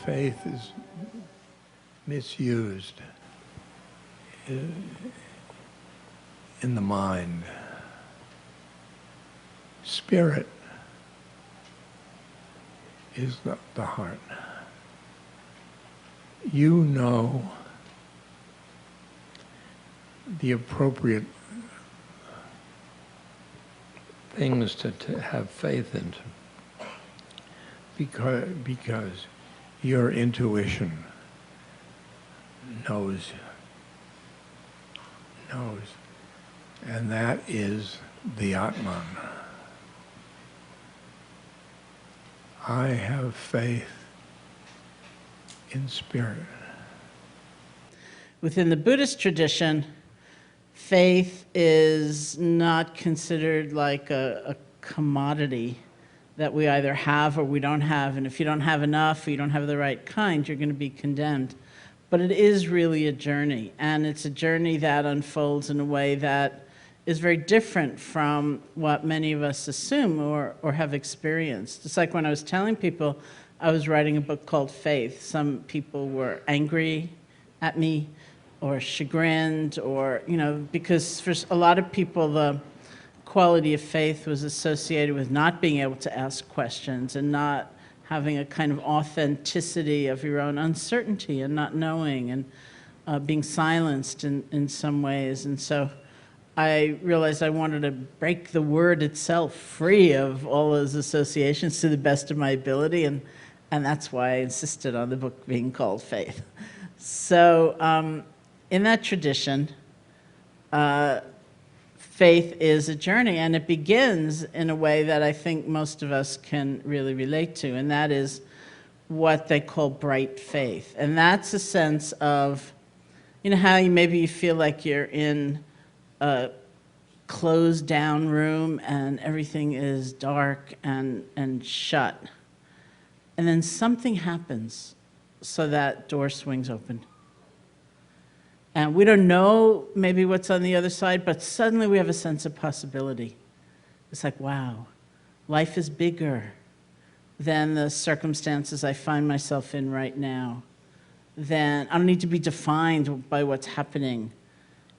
faith is misused in the mind. Spirit is the heart. You know the appropriate things to have faith in, because your intuition knows, and that is the Atman. I have faith in spirit. Within the Buddhist tradition, faith is not considered like a commodity that we either have or we don't have, and if you don't have enough or you don't have the right kind, you're going to be condemned. But it is really a journey, and it's a journey that unfolds in a way that is very different from what many of us assume or have experienced. It's like when I was telling people I was writing a book called Faith, some people were angry at me or chagrined, or, because for a lot of people the quality of faith was associated with not being able to ask questions and not having a kind of authenticity of your own uncertainty and not knowing and being silenced in some ways. And so I realized I wanted to break the word itself free of all those associations to the best of my ability, and that's why I insisted on the book being called Faith. So in that tradition, faith is a journey, and it begins in a way that I think most of us can really relate to, and that is what they call bright faith. And that's a sense of, how maybe you feel like you're in a closed down room and everything is dark and shut. And then something happens so that door swings open. And we don't know maybe what's on the other side, but suddenly we have a sense of possibility. It's like, wow, life is bigger than the circumstances I find myself in right now. Then I don't need to be defined by what's happening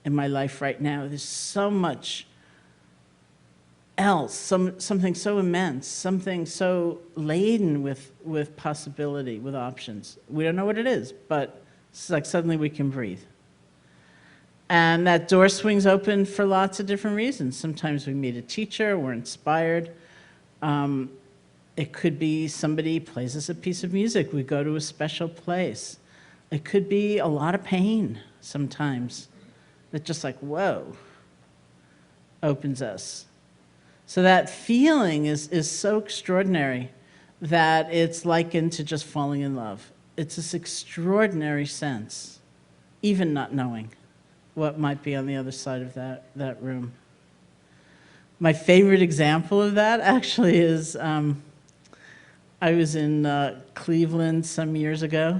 in my life right now. There's so much else, something so immense, something so laden with possibility, with options. We don't know what it is, but it's like suddenly we can breathe. And that door swings open for lots of different reasons. Sometimes we meet a teacher, we're inspired. It could be somebody plays us a piece of music, we go to a special place. It could be a lot of pain sometimes that just like, whoa, opens us. So that feeling is so extraordinary that it's likened to just falling in love. It's this extraordinary sense, even not knowing what might be on the other side of that room. My favorite example of that actually is, I was in Cleveland some years ago,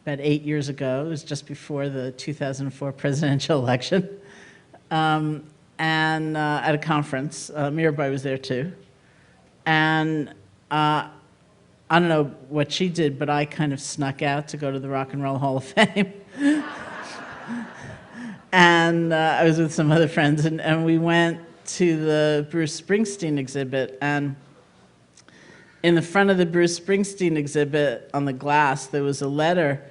about 8 years ago. It was just before the 2004 presidential election. And at a conference, Mirabai was there too. And I don't know what she did, but I kind of snuck out to go to the Rock and Roll Hall of Fame. And I was with some other friends, and we went to the Bruce Springsteen exhibit, and in the front of the Bruce Springsteen exhibit, on the glass, there was a letter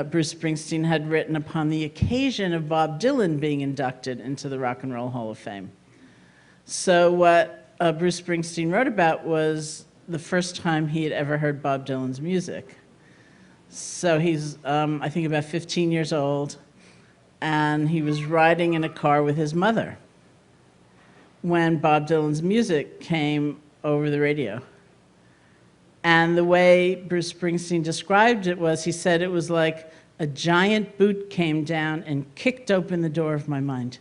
Bruce Springsteen had written upon the occasion of Bob Dylan being inducted into the Rock and Roll Hall of Fame. So what Bruce Springsteen wrote about was the first time he had ever heard Bob Dylan's music. So he's, I think, about 15 years old, and he was riding in a car with his mother when Bob Dylan's music came over the radio. And the way Bruce Springsteen described it was, he said it was like a giant boot came down and kicked open the door of my mind.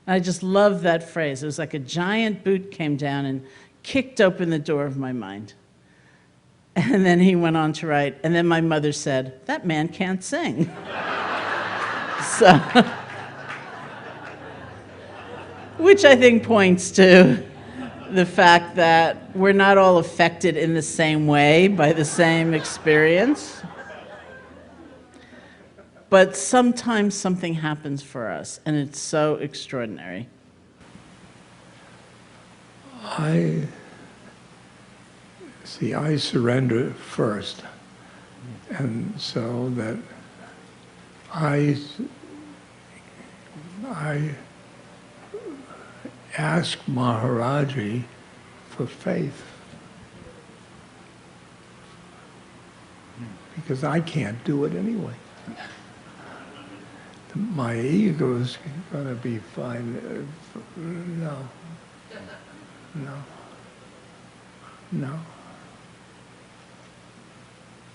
I just love that phrase. It was like a giant boot came down and kicked open the door of my mind. And then he went on to write, and then my mother said, "That man can't sing." So, which I think points to the fact that we're not all affected in the same way by the same experience. But sometimes something happens for us, and it's so extraordinary. I surrender first, and so that I ask Maharaji for faith, because I can't do it anyway. My ego is going to be fine. No.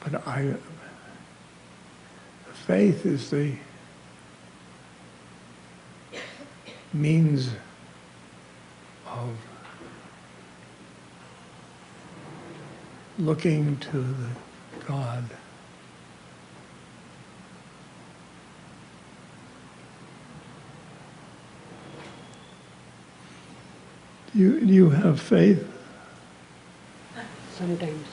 But faith is the means of looking to the God. Do you have faith? Sometimes.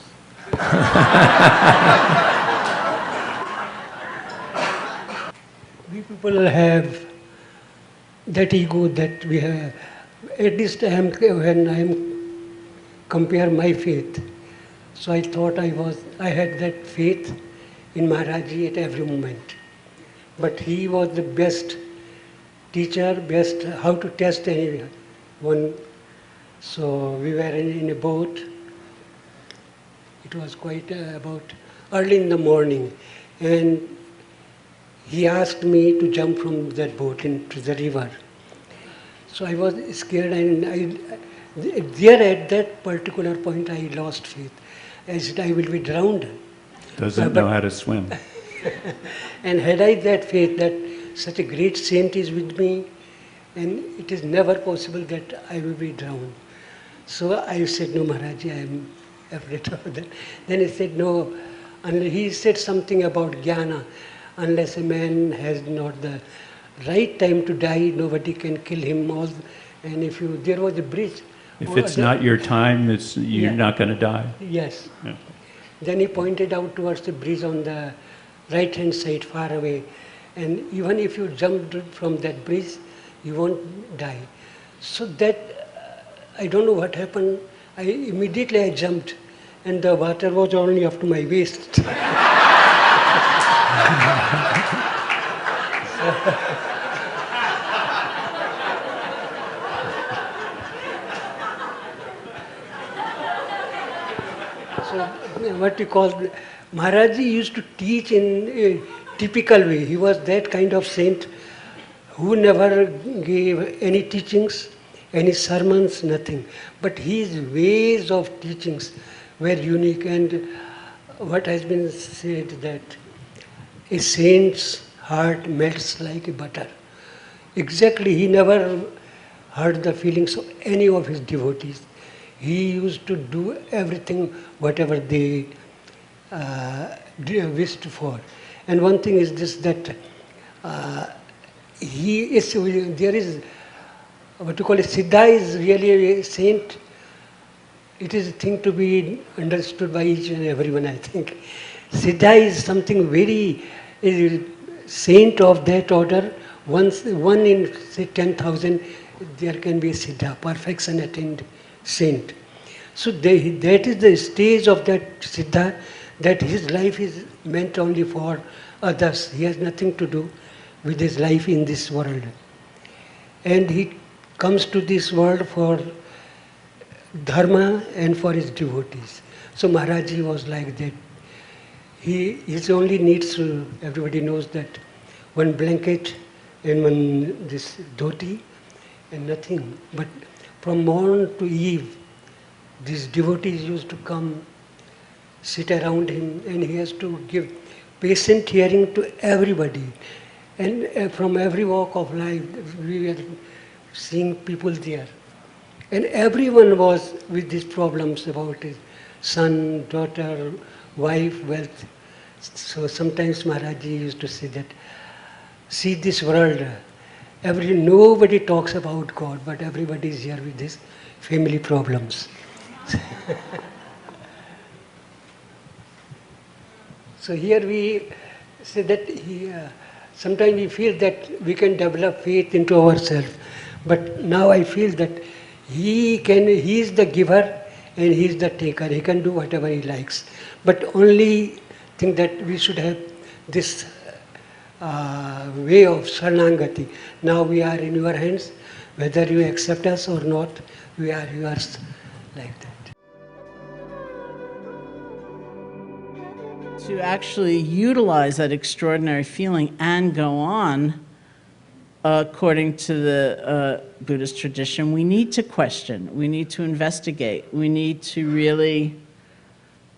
We people have that ego that we have. At least when I compare my faith, so I thought I had that faith in Maharaj-ji at every moment. But he was the best teacher, best how to test anyone. So we were in a boat. It was quite about early in the morning, and he asked me to jump from that boat into the river. So I was scared, and there at that particular point I lost faith. I said, I will be drowned. Doesn't know how to swim. And had I that faith that such a great saint is with me, and it is never possible that I will be drowned. So I said, no, Maharaj-ji, I am afraid of that. Then he said, no, and he said something about jnana. Unless a man has not the right time to die, nobody can kill him. And if there was a bridge. If it's not your time, you're not going to die. Yes. Yeah. Then he pointed out towards the bridge on the right-hand side, far away. And even if you jumped from that bridge, you won't die. So that, I don't know what happened. Immediately I jumped, and the water was only up to my waist. So what you call, Maharaji used to teach in a typical way. He was that kind of saint who never gave any teachings, any sermons, nothing. But his ways of teachings were unique, and what has been said that a saint's heart melts like butter. Exactly, he never hurt the feelings of any of his devotees. He used to do everything, whatever they wished for. And one thing is this, that there is what you call a Siddha is really a saint. It is a thing to be understood by each and everyone, I think. Siddha is something very, a saint of that order. One in, say, 10,000, there can be a Siddha, perfection attained saint. So that is the stage of that Siddha, that his life is meant only for others. He has nothing to do with his life in this world. And he comes to this world for dharma and for his devotees. So Maharaj-ji was like that. His only needs, everybody knows that, one blanket and one this dhoti and nothing. But from morn to eve, these devotees used to come, sit around him, and he has to give patient hearing to everybody. And from every walk of life, we were seeing people there. And everyone was with these problems about his son, daughter, wife, wealth. So sometimes Maharaj-ji used to say that, see this world, nobody talks about God, but everybody is here with this family problems. So here we say that sometimes we feel that we can develop faith into ourselves, but now I feel that he is the giver and he is the taker. He can do whatever he likes. But only think that we should have this way of Saranagati. Now we are in your hands, whether you accept us or not, we are yours, like that. To actually utilize that extraordinary feeling and go on, according to the Buddhist tradition, we need to question, we need to investigate, we need to really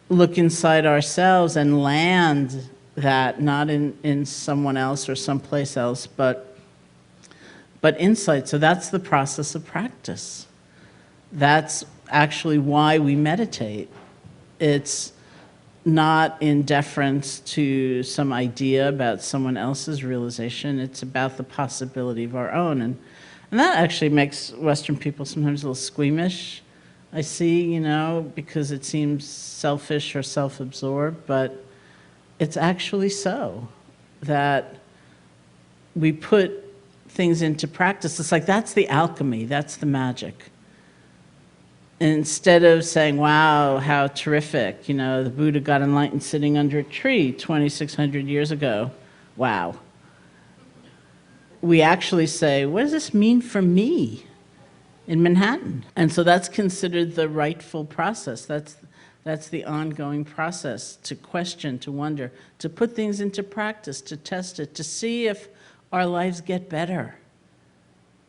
look inside ourselves and land that not in someone else or someplace else, but insight. So that's the process of practice. That's actually why we meditate. It's not in deference to some idea about someone else's realization. It's about the possibility of our own. And that actually makes Western people sometimes a little squeamish, I see, because it seems selfish or self-absorbed, but it's actually so that we put things into practice. It's like that's the alchemy, that's the magic. Instead of saying, wow, how terrific, the Buddha got enlightened sitting under a tree 2,600 years ago. Wow. We actually say, what does this mean for me in Manhattan? And so that's considered the rightful process. That's the ongoing process, to question, to wonder, to put things into practice, to test it, to see if our lives get better,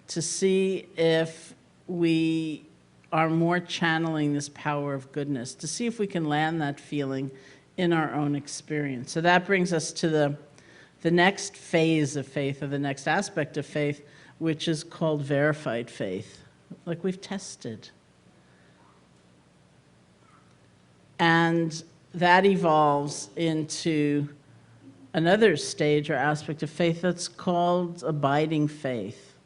to see if we are more channeling this power of goodness, to see if we can land that feeling in our own experience. So that brings us to the next phase of faith, or the next aspect of faith, which is called verified faith. Like we've tested. And that evolves into another stage or aspect of faith that's called abiding faith,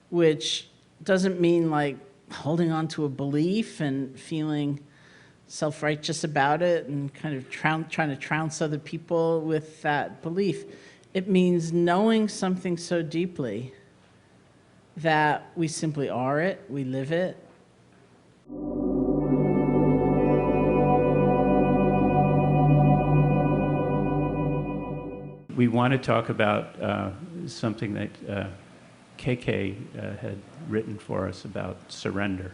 which doesn't mean like holding on to a belief and feeling self-righteous about it and kind of trying to trounce other people with that belief. It means knowing something so deeply that we simply are it, we live it. We want to talk about something that KK had written for us about surrender.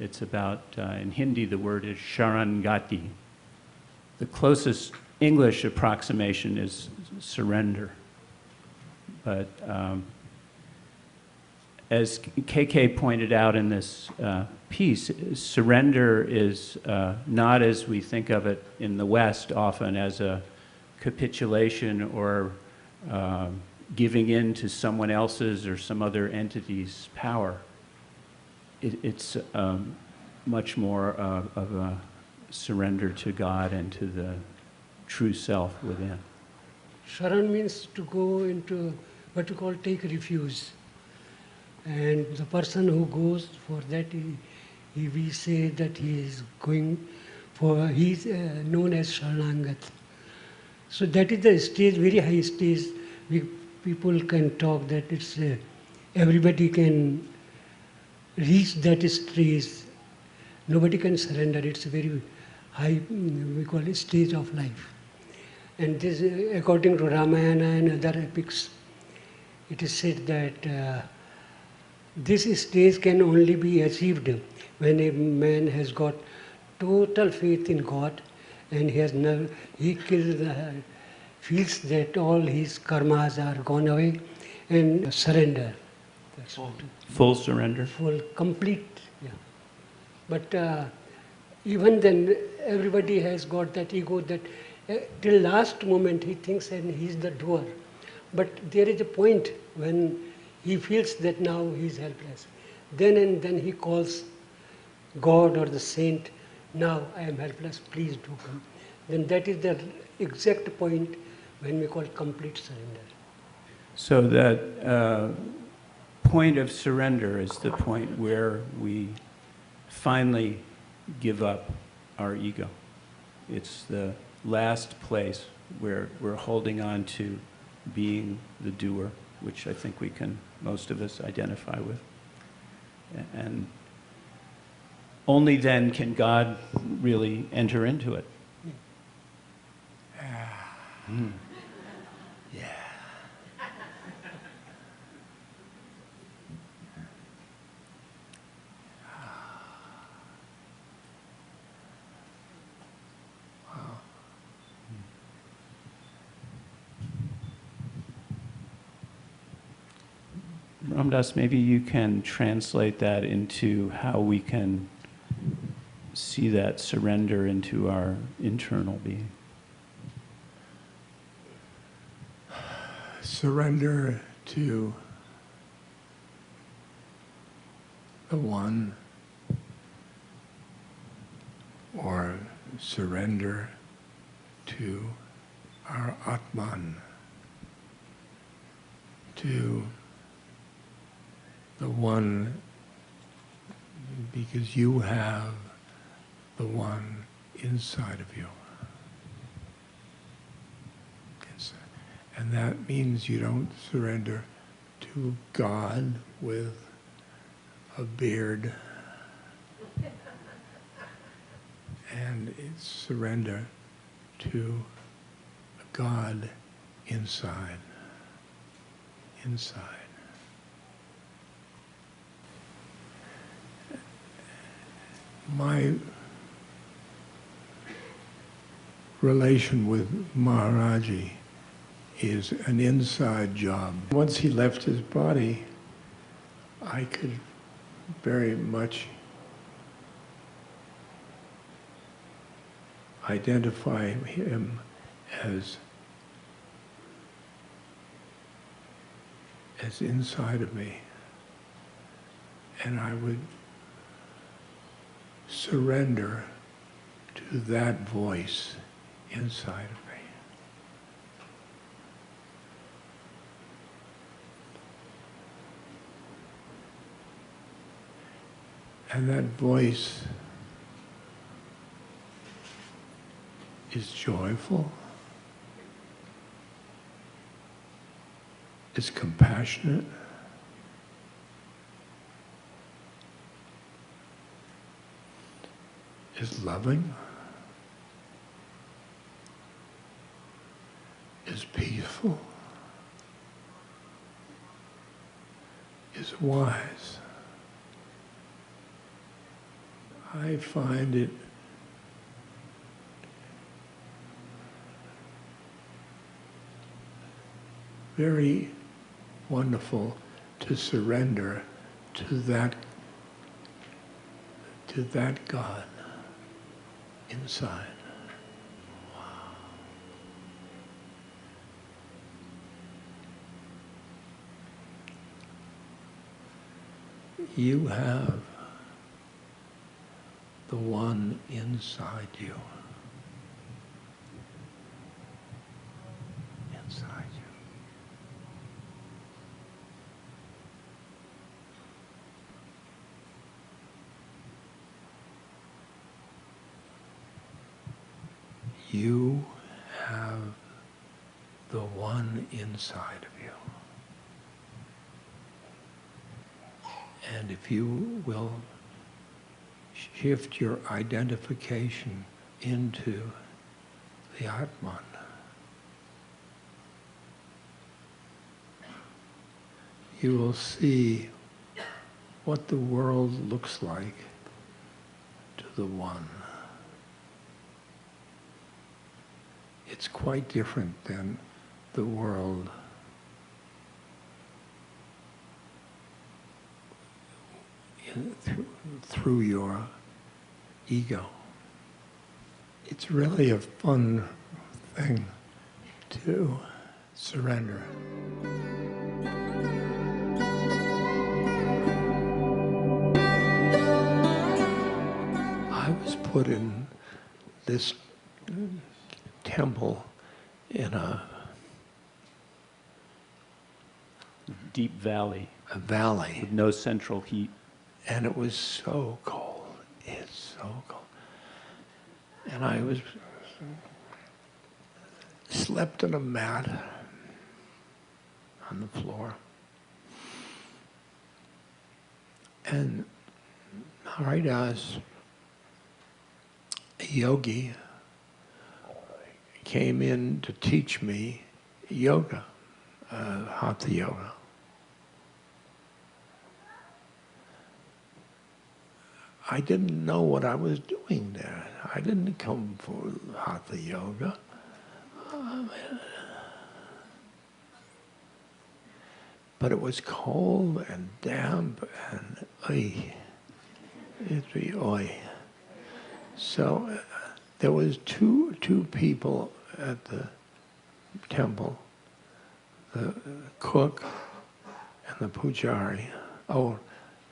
It's about, in Hindi, the word is Sharangati. The closest English approximation is surrender. But as KK pointed out in this piece, surrender is not as we think of it in the West often as a capitulation or giving in to someone else's or some other entity's power. It's much more of a surrender to God and to the true self within. Sharan means to go into what you call take refuge. And the person who goes for that, we say that he is going for, he is known as Sharanangat. So that is the stage, very high stage. People can talk that it's everybody can reach that stage. Nobody can surrender. It's a very high, we call it stage of life. And this, according to Ramayana and other epics, it is said that this stage can only be achieved when a man has got total faith in God and he feels that all his karmas are gone away and surrender. That's what. Full surrender? Full, complete, yeah. But even then, everybody has got that ego that till last moment he thinks and he's the doer. But there is a point when he feels that now he's helpless. Then and then he calls God or the saint, now I am helpless, please do come. Then that is the exact point when we call complete surrender. So that point of surrender is the point where we finally give up our ego. It's the last place where we're holding on to being the doer, which I think we can, most of us, identify with. And only then can God really enter into it. Mm. Yeah. Ramdas, maybe you can translate that into how we can see that surrender into our internal being. Surrender to the One, or surrender to our Atman, to the One, because you have the One inside of you. And that means you don't surrender to God with a beard. And it's surrender to God inside. Inside. My relation with Maharaji is an inside job. Once he left his body, I could very much identify him as inside of me. And I would surrender to that voice inside of me. And that voice is joyful, is compassionate, is loving, is peaceful, is wise. I find it very wonderful to surrender to that God inside. Wow. You have the One inside you. Inside you. You have the One inside of you. And if you will shift your identification into the Atman, you will see what the world looks like to the One. It's quite different than the world through your ego. It's really a fun thing to surrender. I was put in this temple in a Deep valley a valley, with no central heat. and it was so cold. It's so cold. And I slept on a mat on the floor. And Maharajas, a yogi, came in to teach me yoga, hatha yoga. I didn't know what I was doing there. I didn't come for hatha yoga. But it was cold and damp and it'd be oi. So there was two people at the temple, the cook and the pujari. Oh,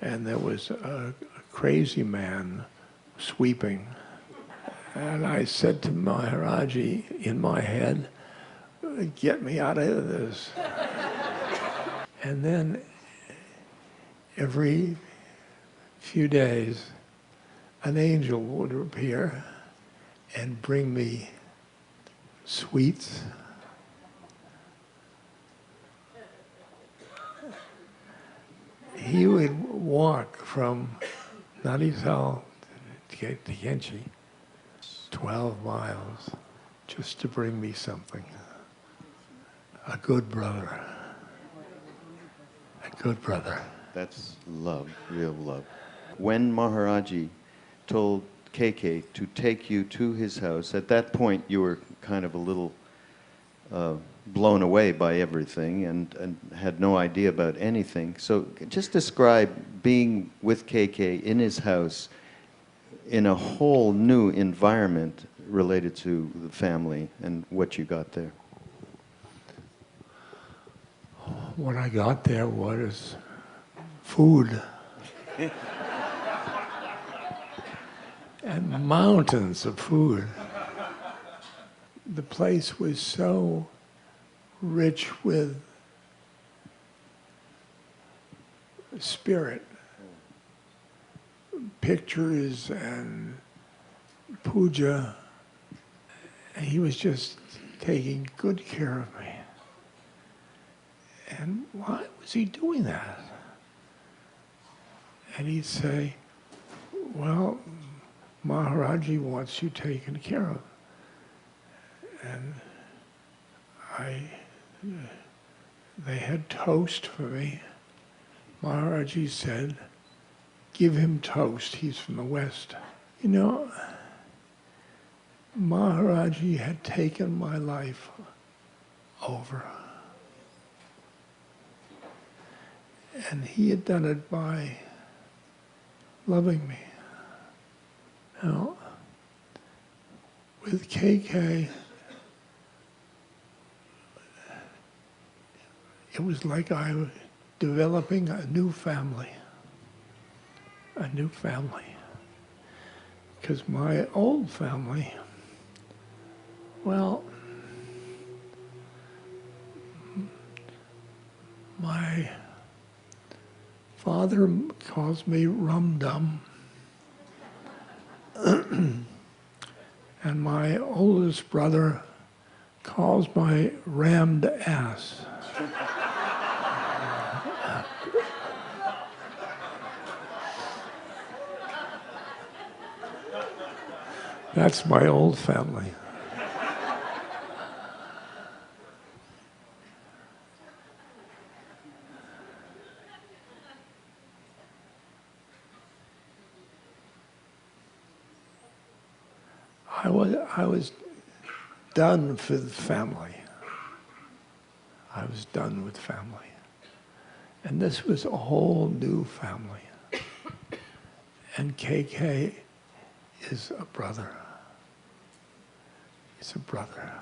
and there was a crazy man sweeping. And I said to Maharaj-ji in my head, get me out of this. And then every few days, an angel would appear and bring me sweets. He would walk from Narisal to Genchi, 12 miles, just to bring me something. A good brother. A good brother. That's love, real love. When Maharaji told KK to take you to his house, at that point you were kind of a little blown away by everything and had no idea about anything. So just describe being with KK in his house in a whole new environment related to the family and what you got there. What I got there was food. And mountains of food. The place was so rich with spirit, pictures and puja. And he was just taking good care of me. And why was he doing that? And he'd say, well, Maharaji wants you taken care of. And they had toast for me. Maharaji said, give him toast, he's from the West. You know, Maharaji had taken my life over. And he had done it by loving me. Now, with KK, it was like I was developing a new family. A new family. Because my old family, well, my father calls me Rum Dum. And my oldest brother calls my rammed ass. That's my old family. I was done for the family. I was done with family. And this was a whole new family. And KK is a brother. He's a brother.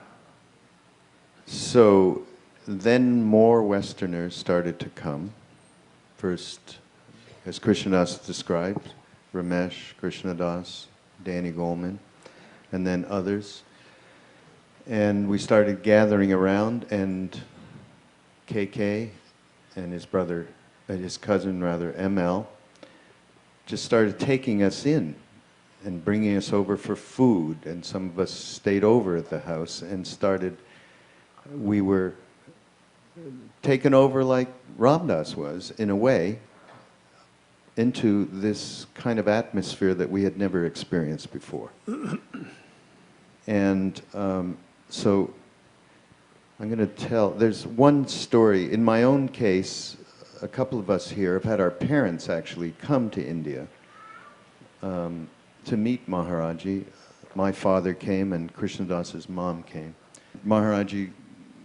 So then more Westerners started to come. First, as Krishnadas described, Ramesh, Krishnadas, Danny Goleman, and then others. And we started gathering around, and KK and his brother, his cousin rather, ML, just started taking us in and bringing us over for food, and some of us stayed over at the house and we were taken over like Ram Dass was, in a way, into this kind of atmosphere that we had never experienced before. And so I'm going to tell, there's one story. In my own case, a couple of us here have had our parents actually come to India to meet Maharaj-ji. My father came and Krishna Das's mom came. Maharaj-ji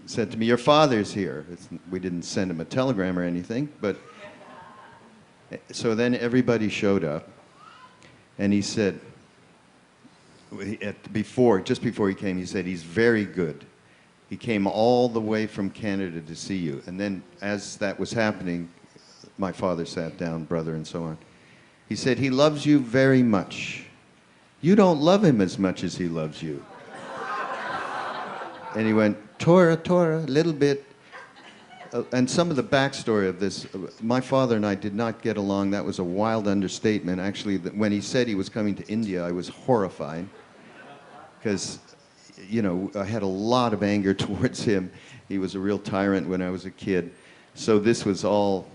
said to me, "Your father's here." We didn't send him a telegram or anything, but so then everybody showed up, and he said, just before he came, he said, "He's very good. He came all the way from Canada to see you." And then as that was happening, my father sat down, brother and so on. He said, "He loves you very much. You don't love him as much as he loves you." And he went, "Torah, Torah, a little bit." And some of the backstory of this, my father and I did not get along. That was a wild understatement. Actually, when he said he was coming to India, I was horrified. Because, you know, I had a lot of anger towards him. He was a real tyrant when I was a kid. So this was all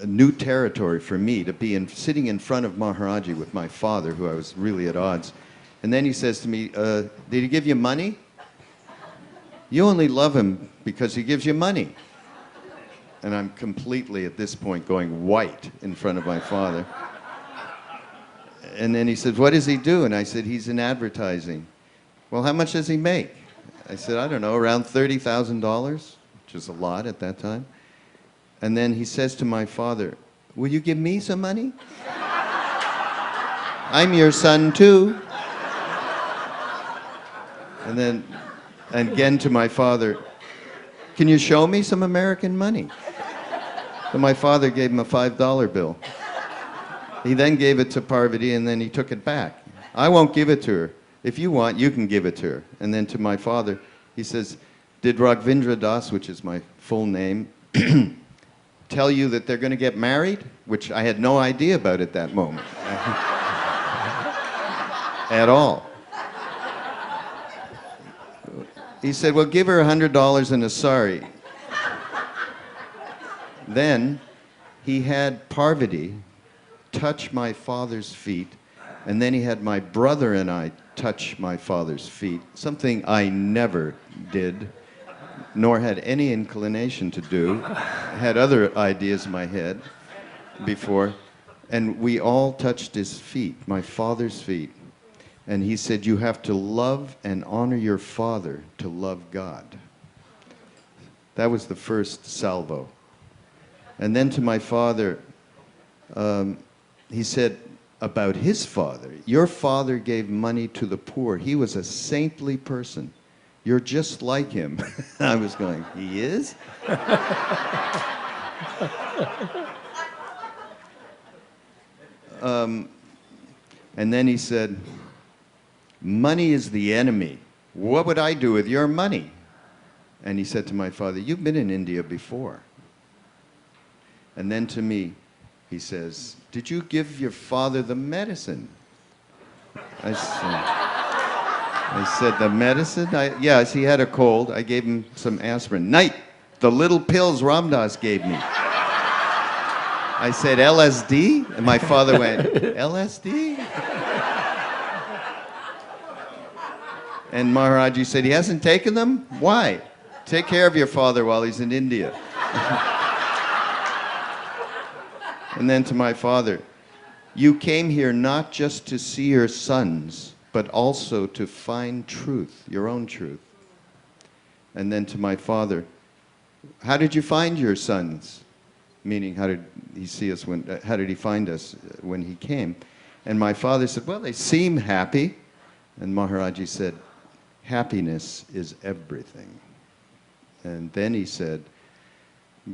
a new territory for me, to be sitting in front of Maharaji with my father, who I was really at odds. And then he says to me, "Did he give you money? You only love him because he gives you money." And I'm completely, at this point, going white in front of my father. And then he said, "What does he do?" And I said, "He's in advertising." "Well, how much does he make?" I said, "I don't know, around $30,000, which was a lot at that time." And then he says to my father, "Will you give me some money? I'm your son too." And then again to my father, "Can you show me some American money?" So my father gave him a $5 bill. He then gave it to Parvati, and then he took it back. "I won't give it to her. If you want, you can give it to her." And then to my father, he says, "Did Raghavendra Das," which is my full name, "tell you that they're going to get married?" Which I had no idea about at that moment. At all. He said, "Well, give her $100 and a sari." Then he had Parvati touch my father's feet, and then he had my brother and I touch my father's feet, something I never did, nor had any inclination to do. I had other ideas in my head before, and we all touched his feet, my father's feet. And he said, "You have to love and honor your father to love God." That was the first salvo. And then to my father, he said about his father, "Your father gave money to the poor. He was a saintly person. You're just like him." I was going, "He is?" And then he said, "Money is the enemy. What would I do with your money?" And he said to my father, "You've been in India before." And then to me, he says, "Did you give your father the medicine?" I said, "The medicine?" Yes, he had a cold. I gave him some aspirin. "Night, the little pills Ram Dass gave me." I said, "LSD?" And my father went, "LSD?" And Maharaj-ji said, "He hasn't taken them? Why? Take care of your father while he's in India." And then to my father, "You came here not just to see your sons, but also to find truth, your own truth." And then to my father, "How did you find your sons?" Meaning, how did he see us how did he find us when he came? And my father said, "Well, they seem happy." And Maharaj-ji said, "Happiness is everything." And then he said,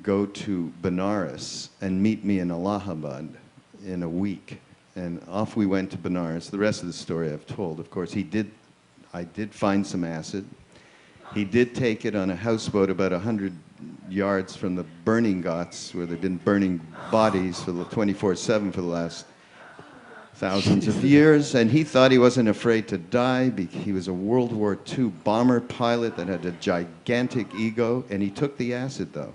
"Go to Benares and meet me in Allahabad in a week." And off we went to Benares. The rest of the story I've told. Of course, I did find some acid. He did take it on a houseboat about 100 yards from the burning ghats, where they've been burning bodies for the 24/7 for the last thousands of years, and he thought he wasn't afraid to die. He was a World War II bomber pilot that had a gigantic ego, and he took the acid, though.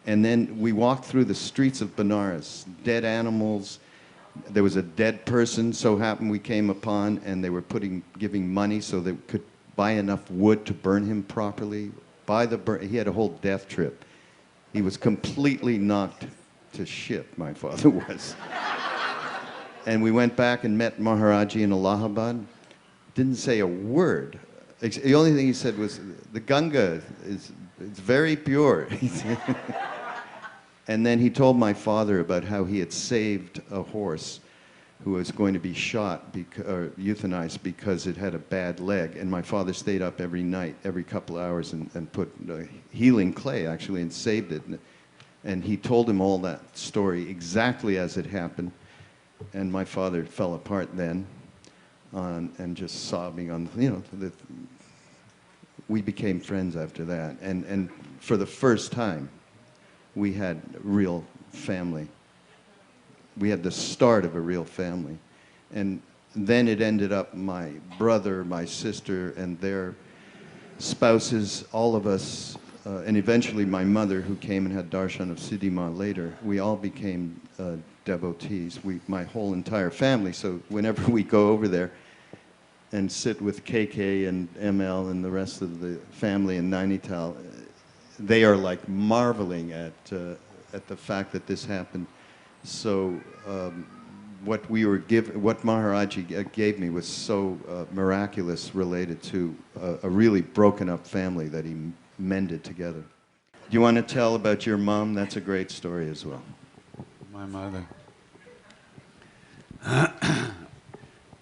And then we walked through the streets of Benares, dead animals. There was a dead person, so happened we came upon, and they were giving money so they could buy enough wood to burn him properly. He had a whole death trip. He was completely knocked to shit, my father was. And we went back and met Maharaj-ji in Allahabad. Didn't say a word. The only thing he said was, the Ganga it's very pure. And then he told my father about how he had saved a horse who was going to be shot or euthanized because it had a bad leg. And my father stayed up every night, every couple of hours, and put healing clay, actually, and saved it. And he told him all that story exactly as it happened. And my father fell apart then, and just sobbing on, we became friends after that. And for the first time, we had real family. We had the start of a real family. And then it ended up my brother, my sister, and their spouses, all of us, and eventually my mother, who came and had darshan of Siddhima later, we all became devotees, my whole entire family. So whenever we go over there and sit with KK and ML and the rest of the family in Nainital, they are like marveling at the fact that this happened. So what Maharaji gave me was so miraculous, related to a really broken up family that he mended together. Do you want to tell about your mom? That's a great story as well. My mother.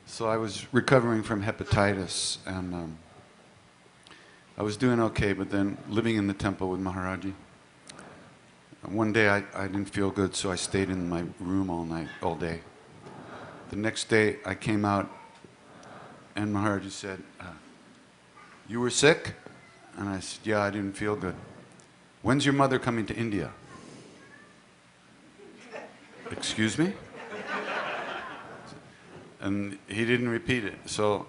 So I was recovering from hepatitis, and I was doing okay, but then living in the temple with Maharaji. One day I didn't feel good, so I stayed in my room all day. The next day I came out, and Maharaji said, "You were sick?" And I said, "Yeah, I didn't feel good." "When's your mother coming to India?" "Excuse me?" And he didn't repeat it, so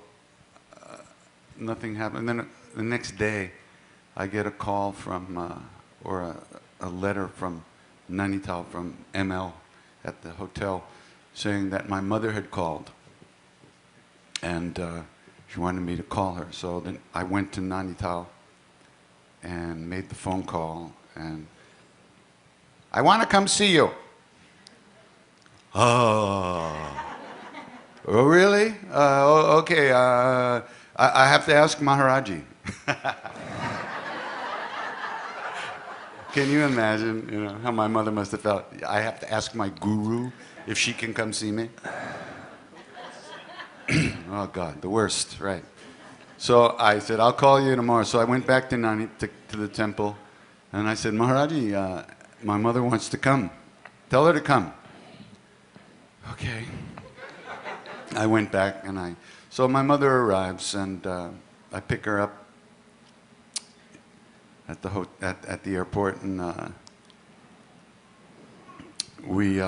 nothing happened. And then the next day, I get a call from, or a letter from Nainital, from ML at the hotel, saying that my mother had called, and she wanted me to call her. So then I went to Nainital and made the phone call, and "I want to come see you." Oh, really? Okay, I have to ask Maharaji. Can you imagine, how my mother must have felt? I have to ask my guru if she can come see me? Oh, God, the worst, right. So I said, "I'll call you tomorrow." So I went back to the temple, and I said, "Maharaji, my mother wants to come. Tell her to come." Okay. I went back, and so my mother arrives, and I pick her up at the airport, and we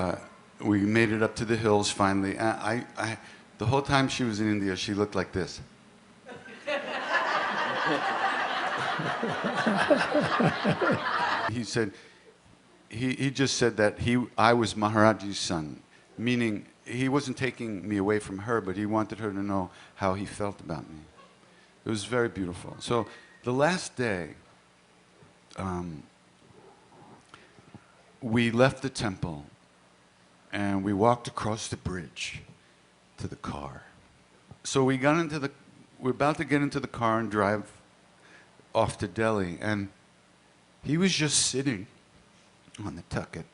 made it up to the hills finally. The whole time she was in India, she looked like this. He said, he just said that I was Maharaji's son, meaning he wasn't taking me away from her, but he wanted her to know how he felt about me. It was very beautiful. So the last day, we left the temple and we walked across the bridge to the car. So we're about to get into the car and drive off to Delhi, and he was just sitting on the tucket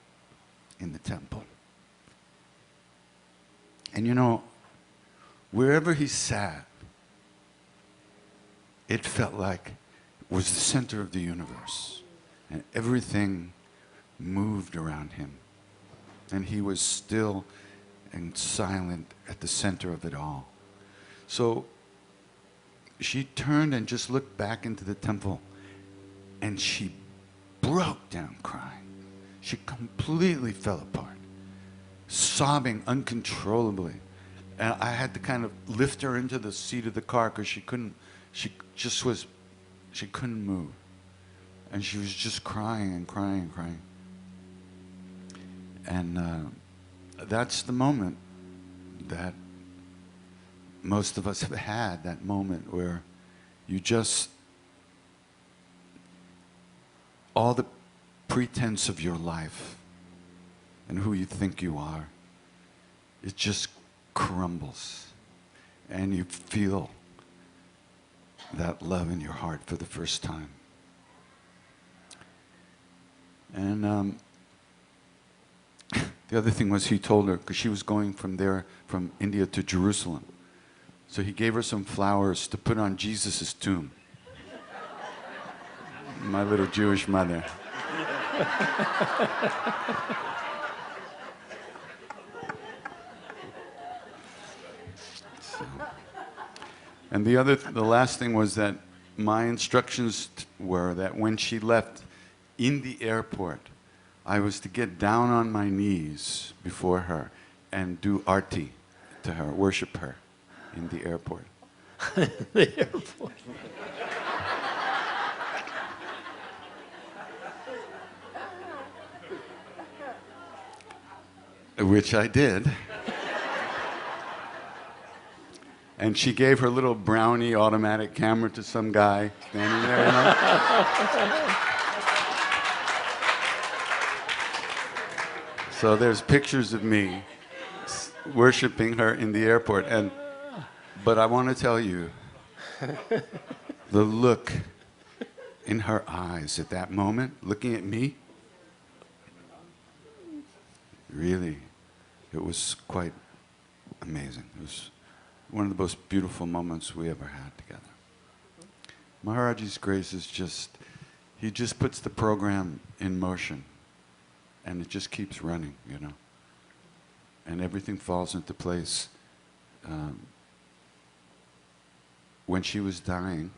in the temple. And wherever he sat, it felt like it was the center of the universe. And everything moved around him. And he was still and silent at the center of it all. So she turned and just looked back into the temple, and she broke down crying. She completely fell apart, sobbing uncontrollably. And I had to kind of lift her into the seat of the car because she couldn't move. And she was just crying and crying and crying. And that's the moment that most of us have had, that moment where you just, all the pretense of your life and who you think you are, it just crumbles. And you feel that love in your heart for the first time. And the other thing was, he told her, because she was going from India to Jerusalem. So he gave her some flowers to put on Jesus' tomb. My little Jewish mother. And the last thing was that my instructions were that when she left in the airport, I was to get down on my knees before her and do arti to her, worship her in the airport. The airport. Which I did. And she gave her little brownie automatic camera to some guy standing there, you know? So there's pictures of me worshiping her in the airport. But I want to tell you, the look in her eyes at that moment, looking at me, really, it was quite amazing. It was one of the most beautiful moments we ever had together. Maharaji's grace is just, he just puts the program in motion, and it just keeps running, you know. And everything falls into place. When she was dying,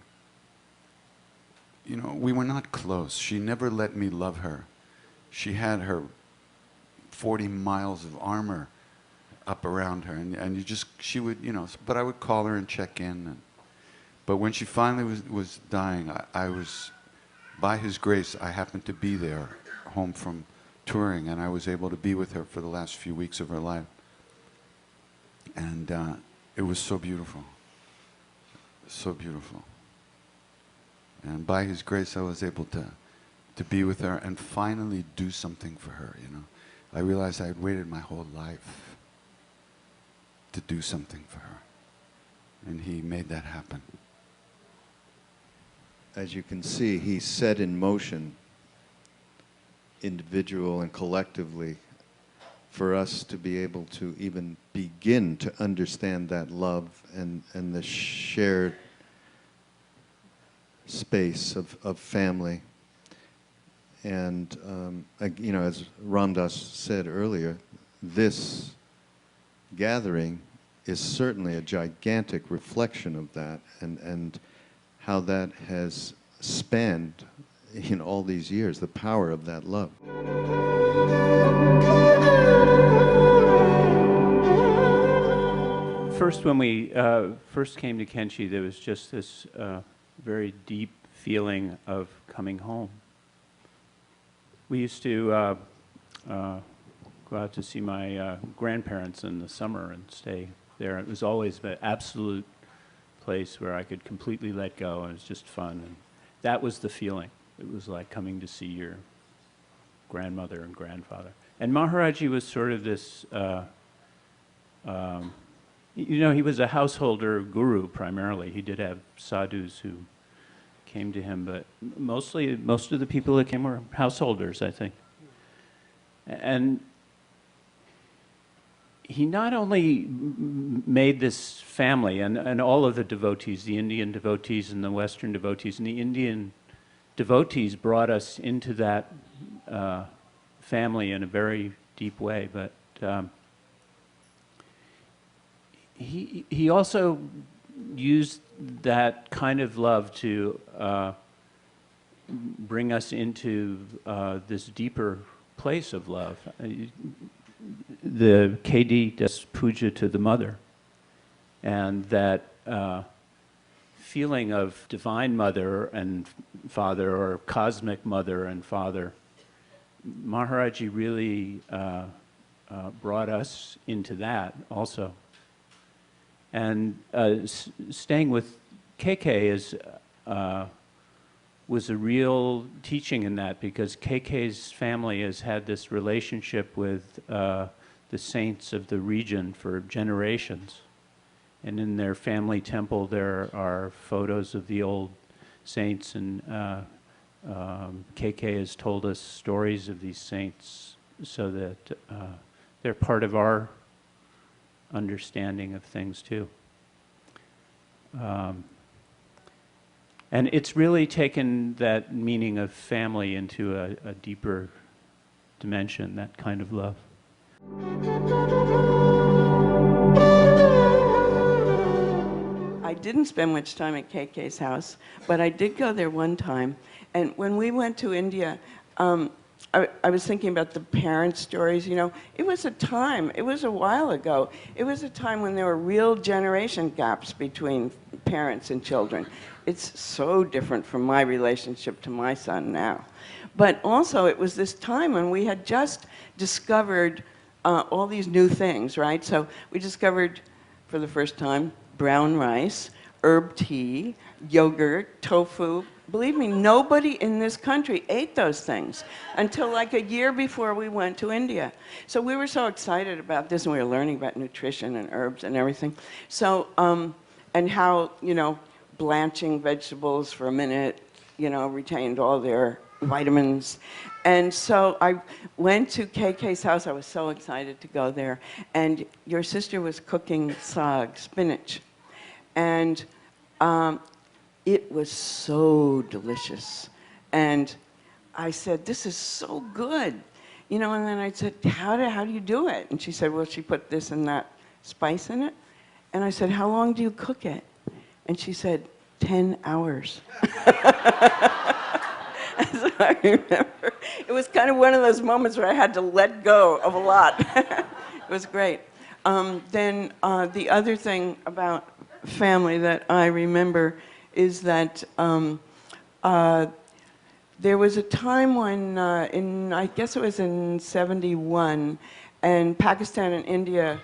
you know, we were not close. She never let me love her. She had her 40 miles of armor up around her, and she would, you know, but I would call her and check in. But when she finally was dying, I was, by his grace, I happened to be there, home from touring, and I was able to be with her for the last few weeks of her life. And it was so beautiful. So beautiful. And by his grace, I was able to be with her and finally do something for her, you know. I realized I had waited my whole life to do something for her. And he made that happen. As you can see, he set in motion, individual and collectively, for us to be able to even begin to understand that love and the shared space of family. And, you know, as Ramdas said earlier, this gathering is certainly a gigantic reflection of that, and how that has spanned in all these years, the power of that love. First, when we first came to Kenchi, there was just this very deep feeling of coming home. We used to go out to see my grandparents in the summer and stay there. It was always the absolute place where I could completely let go, and it was just fun. And that was the feeling. It was like coming to see your grandmother and grandfather. And Maharaji was sort of this, you know, he was a householder guru primarily. He did have sadhus who came to him, but most of the people that came were householders, I think. And he not only made this family, and all of the devotees, the Indian devotees and the Western devotees, and the Indian devotees brought us into that family in a very deep way, but he also used that kind of love to bring us into this deeper place of love. The KD does puja to the mother, and that feeling of divine mother and father, or cosmic mother and father, Maharaji really brought us into that also. And staying with KK was a real teaching in that, because KK's family has had this relationship with the saints of the region for generations. And in their family temple there are photos of the old saints, and KK has told us stories of these saints so that they're part of our understanding of things too. And it's really taken that meaning of family into a deeper dimension, that kind of love. I didn't spend much time at KK's house, but I did go there one time. And when we went to India, I was thinking about the parent stories. You know, it was a time, it was a while ago, it was a time when there were real generation gaps between parents and children. It's so different from my relationship to my son now. But also it was this time when we had just discovered all these new things, right? So we discovered for the first time brown rice, herb tea, yogurt, tofu. Believe me, nobody in this country ate those things until like a year before we went to India. So we were so excited about this, and we were learning about nutrition and herbs and everything. So, and how, you know, blanching vegetables for a minute, you know, retained all their vitamins. And so I went to KK's house. I was so excited to go there. And your sister was cooking sag, spinach. And it was so delicious. And I said, this is so good. You know, and then I said, how do you do it? And she said, well, she put this and that spice in it. And I said, how long do you cook it? And she said, 10 hours. So I remember, it was kind of one of those moments where I had to let go of a lot. It was great. Then the other thing about family that I remember is that there was a time when, I guess it was in 71, and Pakistan and India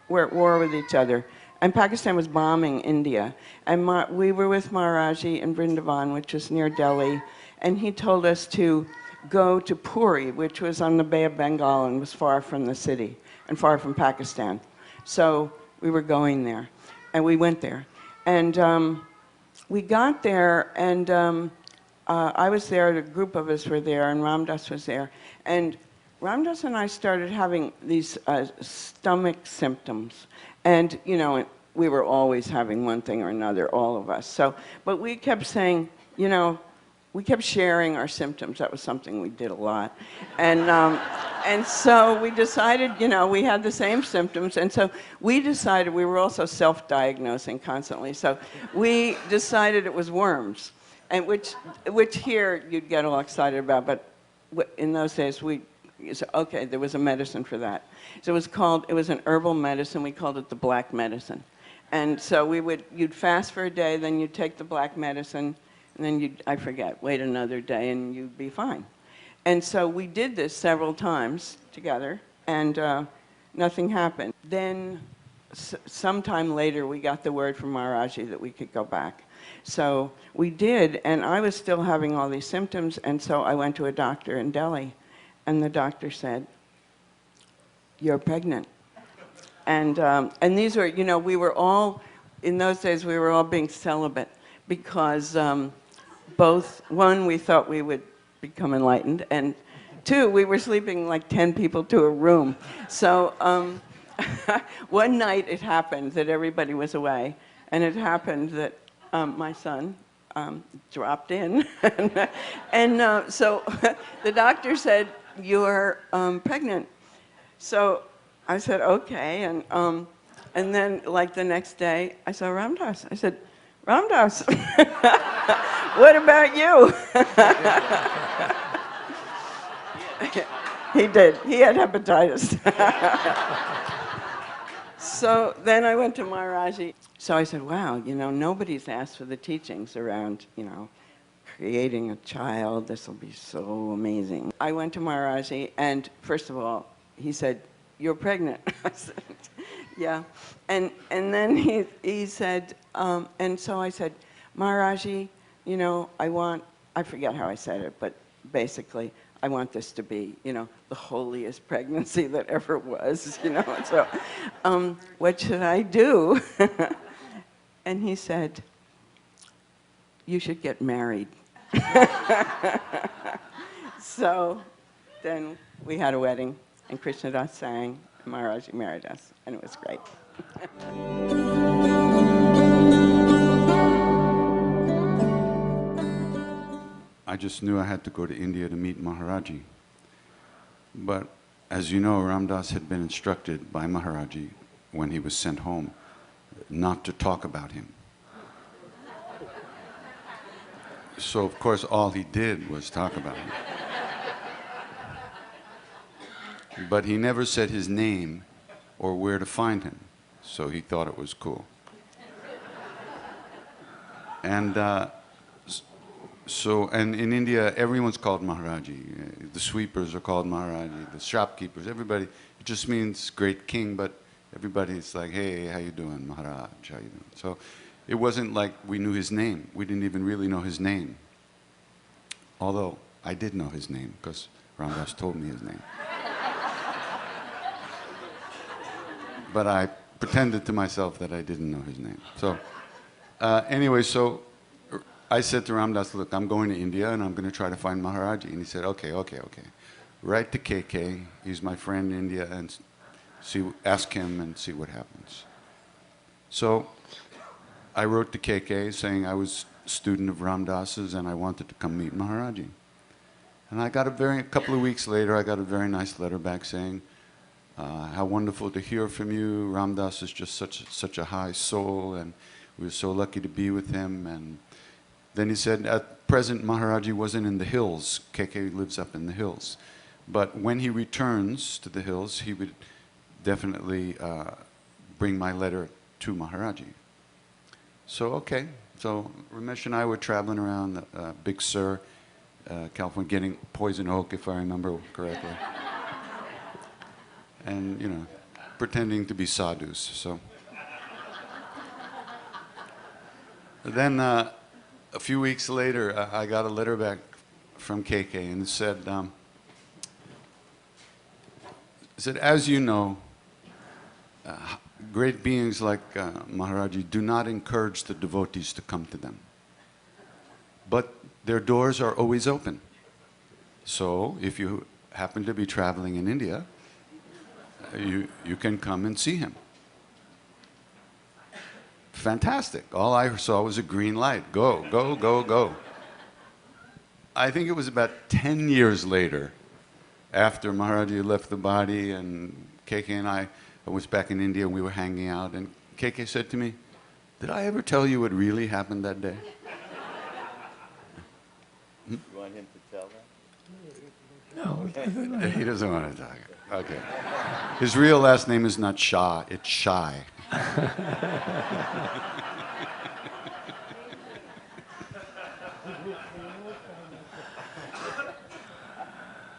were at war with each other. And Pakistan was bombing India. And we were with Maharaj-ji in Vrindavan, which was near Delhi. And he told us to go to Puri, which was on the Bay of Bengal and was far from the city and far from Pakistan. So we were going there. And we went there. And we got there, and I was there, a group of us were there, and Ramdas was there. And Ramdas and I started having these stomach symptoms. And, you know, we were always having one thing or another, all of us. So, but we kept saying, you know, we kept sharing our symptoms. That was something we did a lot. And so we decided, you know, we had the same symptoms. And so we decided, we were also self-diagnosing constantly. So we decided it was worms, and which here you'd get all excited about. But in those days, okay, there was a medicine for that. So it was an herbal medicine. We called it the black medicine. And so you'd fast for a day, then you'd take the black medicine, and then you'd, I forget, wait another day, and you'd be fine. And so we did this several times together, and nothing happened. Then sometime later, we got the word from Maharaj-ji that we could go back. So we did, and I was still having all these symptoms, and so I went to a doctor in Delhi, and the doctor said, you're pregnant. And these were, you know, we were all, in those days, we were all being celibate because one, we thought we would become enlightened, and two, we were sleeping like 10 people to a room. So one night it happened that everybody was away, and it happened that my son dropped in. And so the doctor said, you're pregnant. So I said, okay. And then like the next day, I saw Ramdas. I said, Ramdas, what about you? He did. He had hepatitis. So then I went to Maharaji. So I said, wow, nobody's asked for the teachings around, creating a child. This will be so amazing. I went to Maharaji, and first of all, he said, you're pregnant. I said, yeah. And then he said, and so I said, Maharaji, I forget how I said it, but basically, I want this to be, the holiest pregnancy that ever was, So, what should I do? And he said, you should get married. So then we had a wedding, and Krishna Das sang, and Maharaji married us, and it was great. I just knew I had to go to India to meet Maharaji. But as you know, Ramdas had been instructed by Maharaji when he was sent home not to talk about him. So of course all he did was talk about him. But he never said his name or where to find him, so he thought it was cool. And and in India, everyone's called Maharaji. The sweepers are called Maharaji, the shopkeepers, everybody. It just means great king, but everybody's like, hey, how you doing, Maharaj, how you doing? So it wasn't like we knew his name. We didn't even really know his name. Although I did know his name, because Ramdas told me his name. But I pretended to myself that I didn't know his name. So anyway, so I said to Ramdas, look, I'm going to India and I'm going to try to find Maharaji. And he said, okay. Write to KK, he's my friend in India, and ask him and see what happens. So I wrote to KK saying I was a student of Ramdas's and I wanted to come meet Maharaji. And I got a couple of weeks later, I got a very nice letter back saying, how wonderful to hear from you. Ramdas is just such a high soul, and we were so lucky to be with him. And then he said, at present, Maharaji wasn't in the hills. KK lives up in the hills. But when he returns to the hills, he would definitely bring my letter to Maharaji. So, okay. So Ramesh and I were traveling around Big Sur, California, getting poison oak, if I remember correctly. And, pretending to be sadhus. So then a few weeks later, I got a letter back from KK, and it said, as you know, great beings like Maharaji do not encourage the devotees to come to them. But their doors are always open. So if you happen to be traveling in India, you can come and see him. Fantastic. All I saw was a green light. Go, go, go, go. I think it was about 10 years later, after Maharaji left the body, and KK and I was back in India, and we were hanging out, and KK said to me, did I ever tell you what really happened that day? You want him to tell that? No. He doesn't want to talk. Okay. His real last name is not Shah, it's Shai.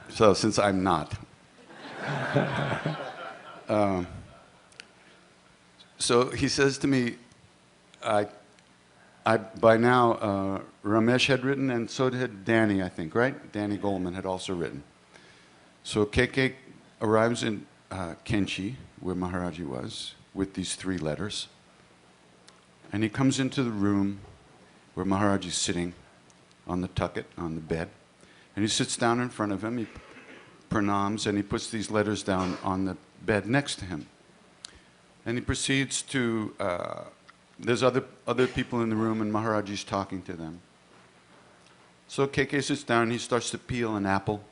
So, since I'm not. So he says to me, by now, Ramesh had written, and so had Danny, I think, right? Danny Goldman had also written. So KK arrives in Kenchi, where Maharaji was, with these 3 letters. And he comes into the room where Maharaji's sitting on the tucket, on the bed. And he sits down in front of him, he pranams, and he puts these letters down on the bed next to him. And he proceeds to, there's other people in the room, and Maharaji's talking to them. So KK sits down, and he starts to peel an apple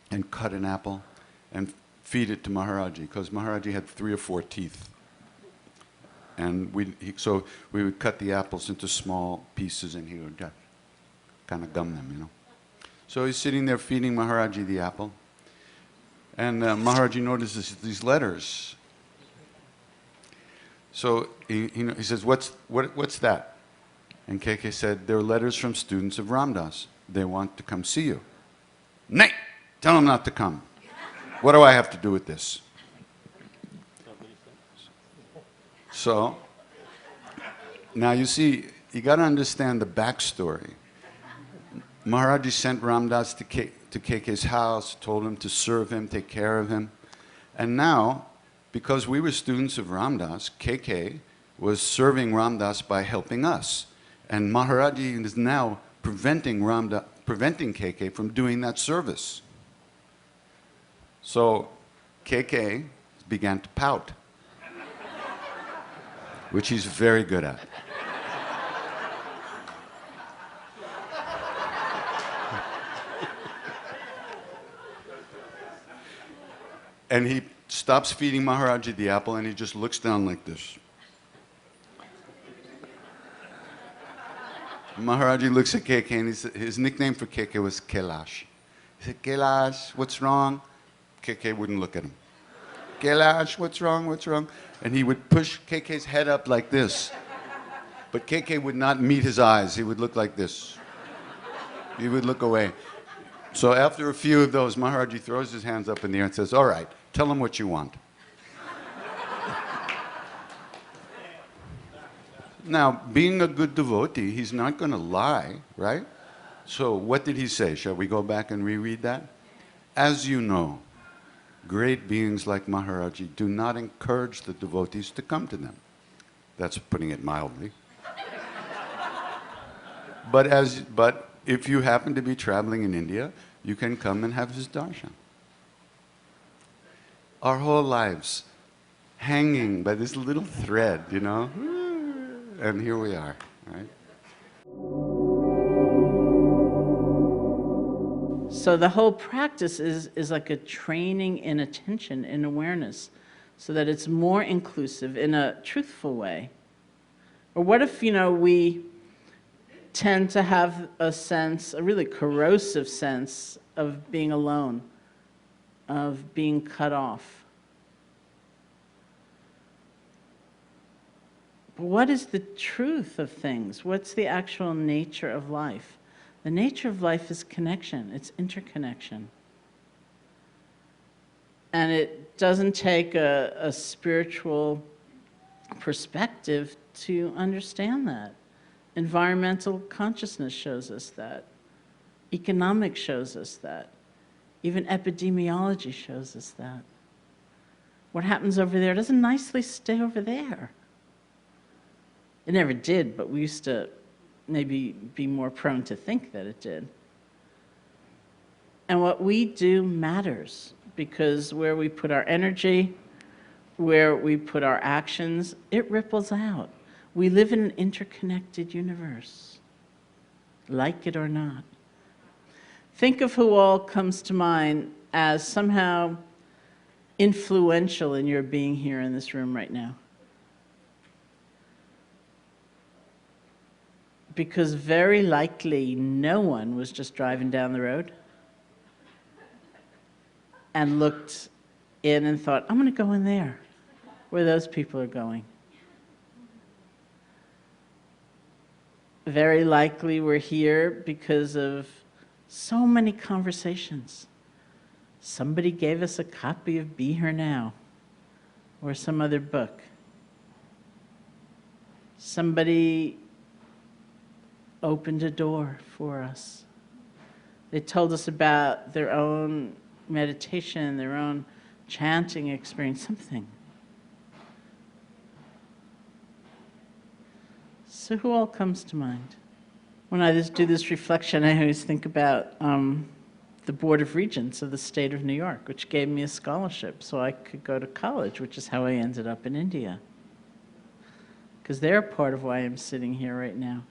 and cut an apple and feed it to Maharaji, because Maharaji had 3 or 4 teeth. And so we would cut the apples into small pieces and he would kind of gum them, you know. So he's sitting there feeding Maharaji the apple. And Maharaji notices these letters. So he says, what's that? And KK said, they're letters from students of Ramdas. They want to come see you. Nay, tell them not to come. What do I have to do with this? So, now you see, you got to understand the backstory. Maharaji sent Ramdas to KK's house, told him to serve him, take care of him. And now, because we were students of Ramdas, KK was serving Ramdas by helping us. And Maharaji is now preventing KK from doing that service. So KK began to pout, which he's very good at. And he stops feeding Maharaji the apple and he just looks down like this. Maharaji looks at KK and his nickname for KK was Kailash. He said, Kailash, what's wrong? KK wouldn't look at him. Kailash, what's wrong, what's wrong? And he would push KK's head up like this. But KK would not meet his eyes. He would look like this. He would look away. So after a few of those, Maharaji throws his hands up in the air and says, all right, tell him what you want. Now, being a good devotee, he's not going to lie, right? So what did he say? Shall we go back and reread that? As you know, great beings like Maharaji do not encourage the devotees to come to them. That's putting it mildly. But if you happen to be traveling in India, you can come and have his darshan. Our whole lives hanging by this little thread, you know? And here we are, right? So the whole practice is like a training in attention, in awareness, so that it's more inclusive in a truthful way. Or what if, we tend to have a sense, a really corrosive sense of being alone, of being cut off? What is the truth of things? What's the actual nature of life? The nature of life is connection. It's interconnection. And it doesn't take a spiritual perspective to understand that. Environmental consciousness shows us that. Economics shows us that. Even epidemiology shows us that. What happens over there doesn't nicely stay over there. It never did, but we used to maybe be more prone to think that it did. And what we do matters, because where we put our energy, where we put our actions, it ripples out. We live in an interconnected universe, like it or not. Think of who all comes to mind as somehow influential in your being here in this room right now. Because very likely no one was just driving down the road and looked in and thought, I'm going to go in there where those people are going. Very likely we're here because of so many conversations. Somebody gave us a copy of Be Here Now or some other book. Somebody opened a door for us. They told us about their own meditation, their own chanting experience, something. So who all comes to mind? When I do this reflection, I always think about the Board of Regents of the state of New York, which gave me a scholarship so I could go to college, which is how I ended up in India. Because they're part of why I'm sitting here right now.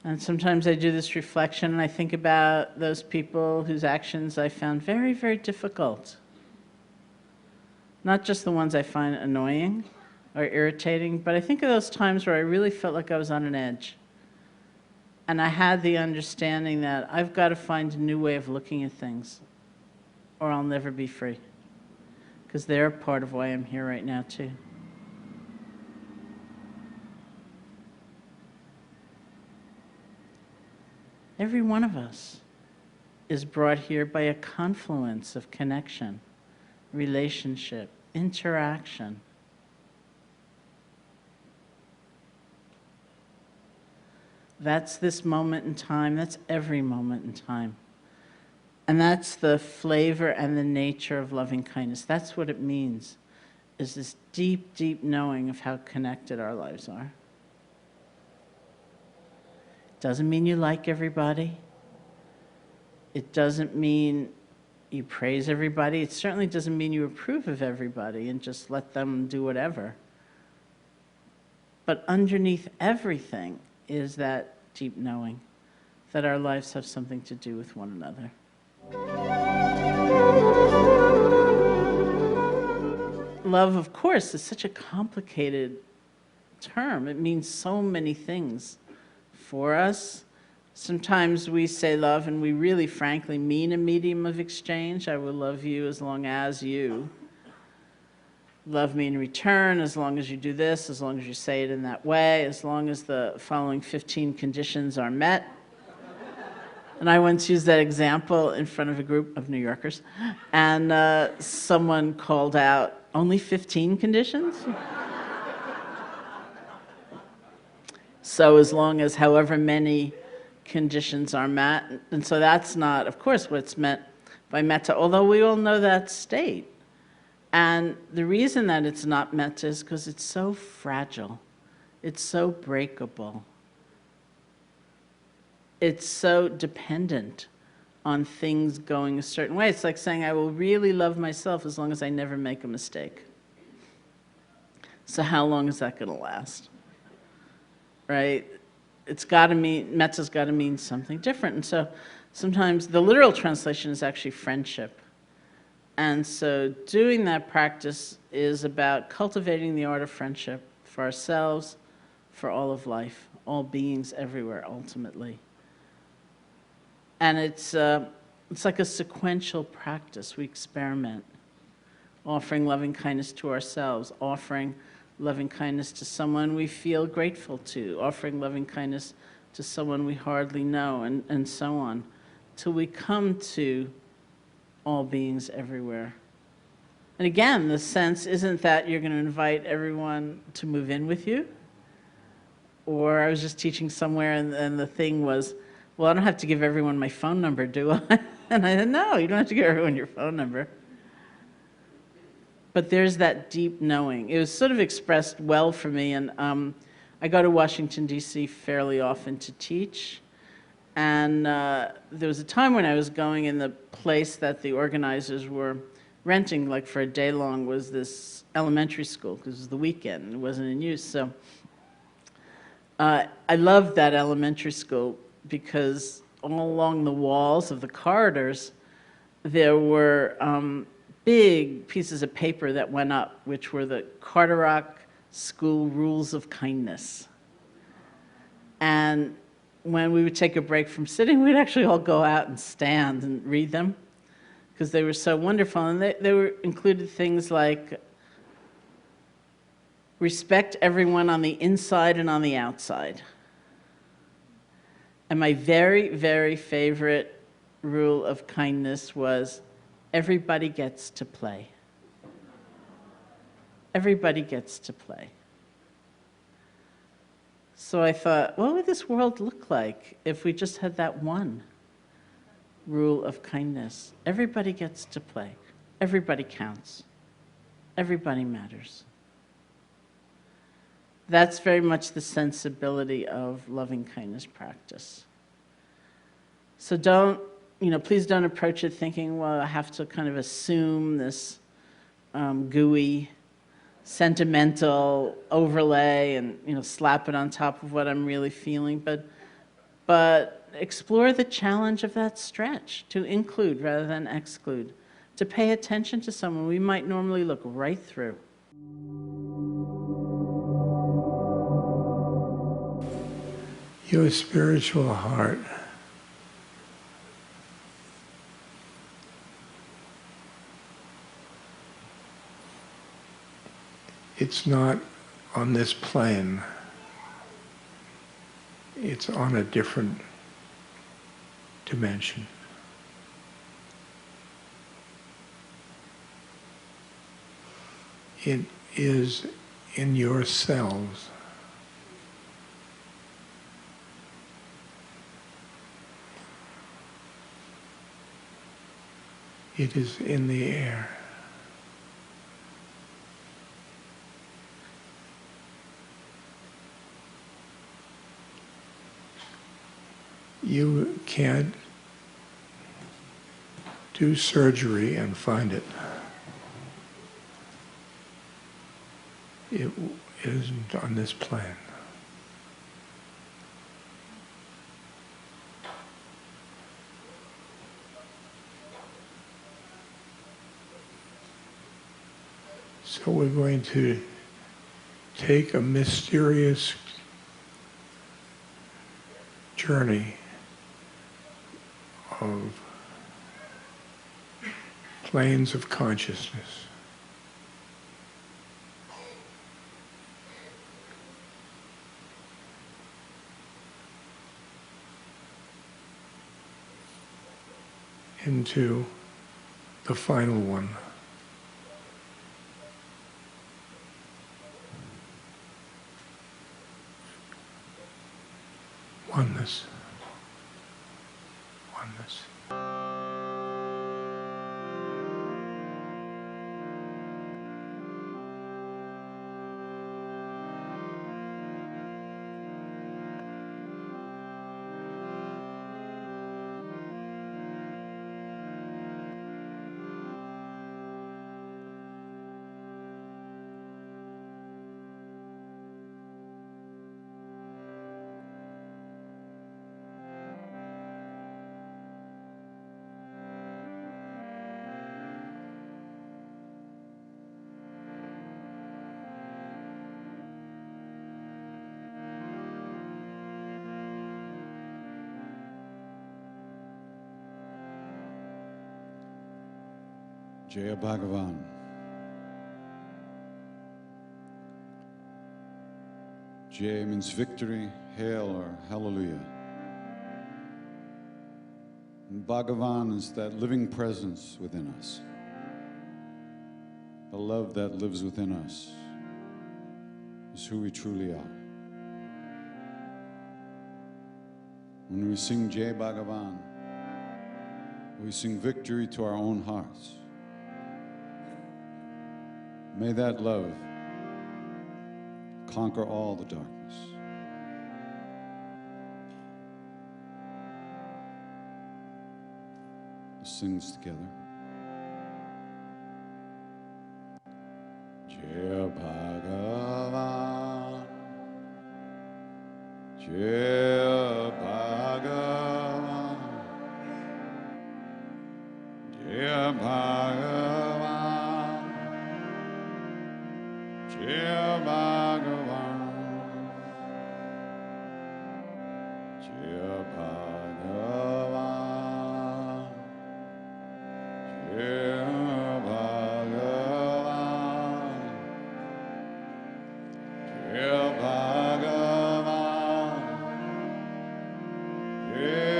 And sometimes I do this reflection and I think about those people whose actions I found very, very difficult. Not just the ones I find annoying or irritating, but I think of those times where I really felt like I was on an edge. And I had the understanding that I've got to find a new way of looking at things, or I'll never be free. Because they're a part of why I'm here right now, too. Every one of us is brought here by a confluence of connection, relationship, interaction. That's this moment in time. That's every moment in time. And that's the flavor and the nature of loving kindness. That's what it means, is this deep, deep knowing of how connected our lives are. It doesn't mean you like everybody. It doesn't mean you praise everybody. It certainly doesn't mean you approve of everybody and just let them do whatever. But underneath everything is that deep knowing that our lives have something to do with one another. Love, of course, is such a complicated term. It means so many things for us. Sometimes we say love and we really frankly mean a medium of exchange. I will love you as long as you love me in return, as long as you do this, as long as you say it in that way, as long as the following 15 conditions are met. And I once used that example in front of a group of New Yorkers, and someone called out, "Only 15 conditions?" So as long as however many conditions are met, and so that's not, of course, what's meant by metta, although we all know that state. And the reason that it's not metta is because it's so fragile, it's so breakable, it's so dependent on things going a certain way. It's like saying, I will really love myself as long as I never make a mistake. So how long is that going to last? Right? It's got to mean, metta's got to mean something different. And so sometimes the literal translation is actually friendship. And so doing that practice is about cultivating the art of friendship for ourselves, for all of life, all beings everywhere, ultimately. And it's like a sequential practice. We experiment, offering loving kindness to ourselves, offering loving kindness to someone we feel grateful to, offering loving kindness to someone we hardly know, and so on, till we come to all beings everywhere. And again, the sense isn't that you're going to invite everyone to move in with you. Or I was just teaching somewhere, and the thing was, well, I don't have to give everyone my phone number, do I? And I said, no, you don't have to give everyone your phone number. But there's that deep knowing. It was sort of expressed well for me, and I go to Washington, D.C. fairly often to teach. And there was a time when I was going, in the place that the organizers were renting, like for a day long, was this elementary school, because it was the weekend and it wasn't in use. So I loved that elementary school because all along the walls of the corridors, there were big pieces of paper that went up, which were the Carteret School Rules of Kindness. And when we would take a break from sitting, we'd actually all go out and stand and read them because they were so wonderful. And they were included things like respect everyone on the inside and on the outside. And my very, very favorite rule of kindness was everybody gets to play. Everybody gets to play. So I thought, what would this world look like if we just had that one rule of kindness? Everybody gets to play. Everybody counts. Everybody matters. That's very much the sensibility of loving kindness practice. So please don't approach it thinking, well, I have to kind of assume this gooey, sentimental overlay and slap it on top of what I'm really feeling, but explore the challenge of that stretch, to include rather than exclude, to pay attention to someone we might normally look right through. Your spiritual heart it's not on this plane. It's on a different dimension. It is in yourselves. It is in the air. You can't do surgery and find it. It isn't on this plane. So we're going to take a mysterious journey of planes of consciousness. Into the final one. Oneness. Oneness. Jaya Bhagavan. Jaya means victory, hail or hallelujah. And Bhagavan is that living presence within us. The love that lives within us is who we truly are. When we sing Jai Bhagavan, we sing victory to our own hearts. May that love conquer all the darkness. Let's sing this together. Jai Bhagavan, Jai Bhagavan, Jai Bhagavan, Jai Bhagavan, Jai Bhagavan, Jai Bhagavan, Jai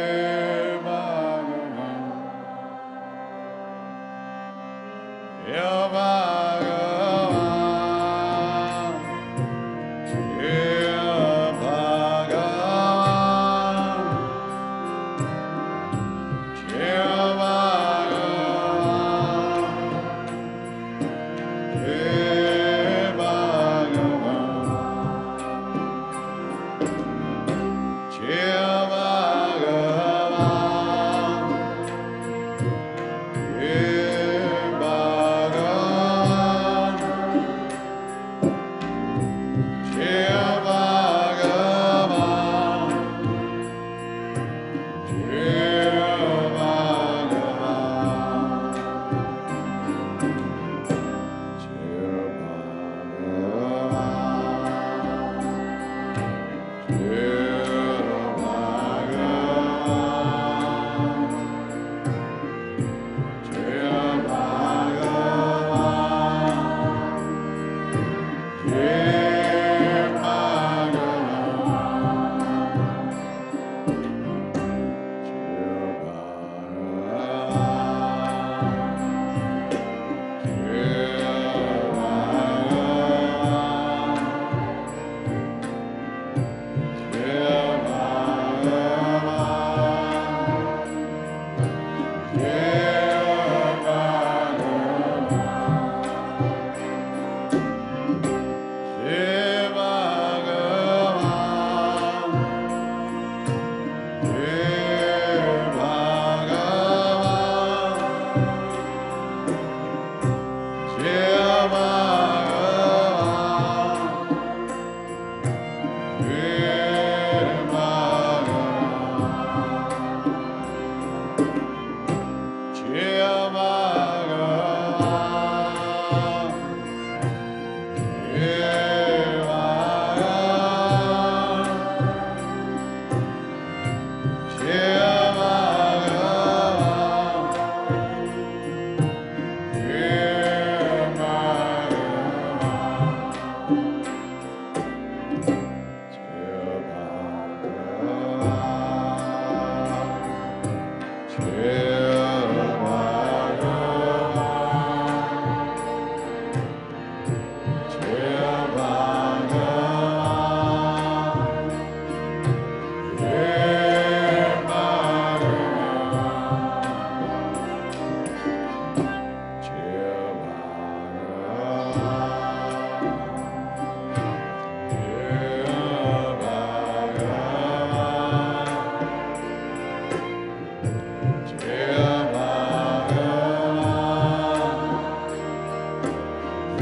Bhagavan, Jai Bhagavan, Jai Bhagavan,